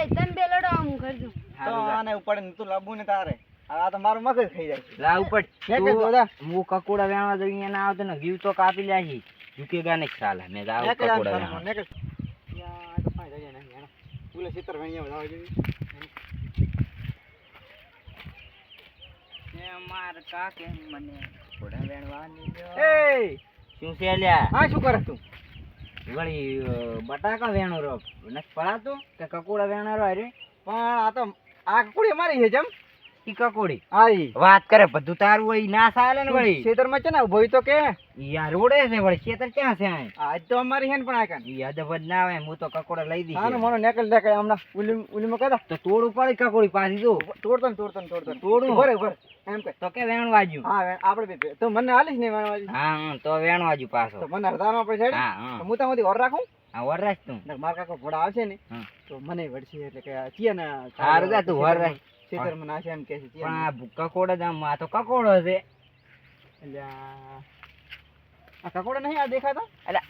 તમે બે લડો આમ કરજો તો આને ઉપર તું લાવવું ને તારે આ તો મારું મગજ ખાઈ જાય લા ઉપર મેં કીધું બધા હું કકોડા વેણવા જઈને અહીંયા ના આવતો ને જીવ તો કાપી લાશી ઝુકેગા નહીં સાલા મેં જાવ કકોડા વેણવા યા તો પાઈ જાય ને યાર પુલે સિત્તર વેણિયા વધાવ જેવી એ માર કાકે મને કકોડા વેણવાની એ શું છે લ્યા હા શું કરે તું વળી બટાકા વેણો રો નસ પડાતો કે કકોડા વેણારો અરે પણ આ તો આ કુડી મારી છે જમ ઈ કકોડી આઈ વાત કરે બધું તારું હોય ના ચાલે ને વળી ખેતરમાં છે ને ઉભો તો કે યાર રોડે છે વળી ખેતર ક્યાં છે આ આજ તો અમારી હે ને પણ આ કાન ઈ અદબ ના આવે હું તો કકોડા લઈ દી હા ને મને નેકલ દેખાય હમણાં ઉલીમાં કદા તો તોડું પડી કકોડી પાછી જો તોડતો ભરે એમ કે તો કે વેણવાજ્યું હા આપણે બે તો મને હાલીશ ને વેણવાજી હા તો વેણવાજ્યું પાછો તો મને અડધામાં આપણે છેડે હા હા તો હું તામાંથી ઓર રાખું હા વરરાજ તું મારા કાકો ઘોડા આવશે ને હા. તો મને વળશે એટલે કે ચિયા ના હારું જા તું વરરાજ ખેતર માં નાશે એમ કે છે પણ આ કકોડા જામ આ તો કકોડો છે એટલે આ કકોડા નહીં આ દેખાતા એટલે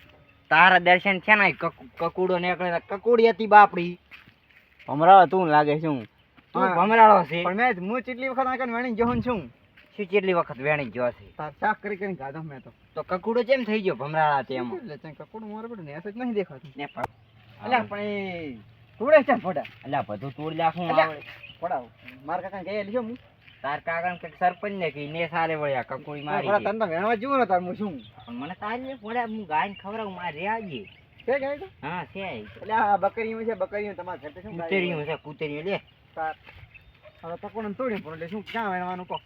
તારા દર્શન છે ને કકુડો નીકળે કકોડી હતી બાપડી ભમરાવા તું લાગે શું તું ભમરાળો છે પણ મેં હું કેટલી વખત આ કાન વેણી જોહન છું શું કેટલી વખત વેણી ગયો છે તાર શાક કરી ગાધો મેં તો કકુડો કેમ થઈ ગયો ભમરાળા તેમ એટલે ચા કકોડું મારે પડે ને એસ જ નહીં દેખાતું ને એટલે પણ એ કુડે છે ફોટા એટલે બધું તોડી નાખું અલ્યા. આવડે ફોડા માર કાકા ગયા લીધો હું તાર કાકા ને સરપંચ ને કી ને સારે વળ્યા કકોડી મારી ફોડા છે. તને વેણવા જીવો ને તાર હું શું પણ મને તારી ફોડા હું ગાયને ખવડાવું મારે રેવાજી છે ગાય તો હા છે એટલે આ બકરીઓ છે બકરીઓ તમારા ઘરે શું કૂતરીયું છે કૂતરીયું લે તાર હવે તકોડે તોડી પણ એટલે શું ક્યાં વેણવાનું કહો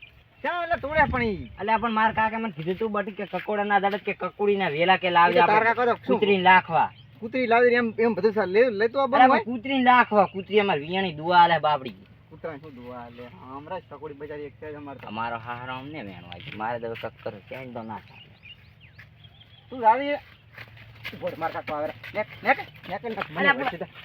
ક્યાં એટલે તોડે પણ ઈ એટલે પણ માર કાકા મને કીધું તું બટી કે કકોડા ના દાડત કે કકોડી ના વેલા કે લાવજે તાર આપણે કાકા તો શું કૂતરી લાખવા કૂતરી લાવી એમ એમ બધું સાર લેતો આ અરે બનવાય પણ કૂતરી લાખવા કૂતરી અમાર વિયાણી દુઆ આલે બાપડી કૂતરા શું દુઆ લે હમણાં જ પકોડી બજારી એક છે અમારે તો. અમારો હારો અમને વેણવા છે મારે તો કક્કર ક્યાંય તો ના ચાલે તું આવી ઉભો રે, માર કાકો આવે નેક નેક નેક અરે આપણે-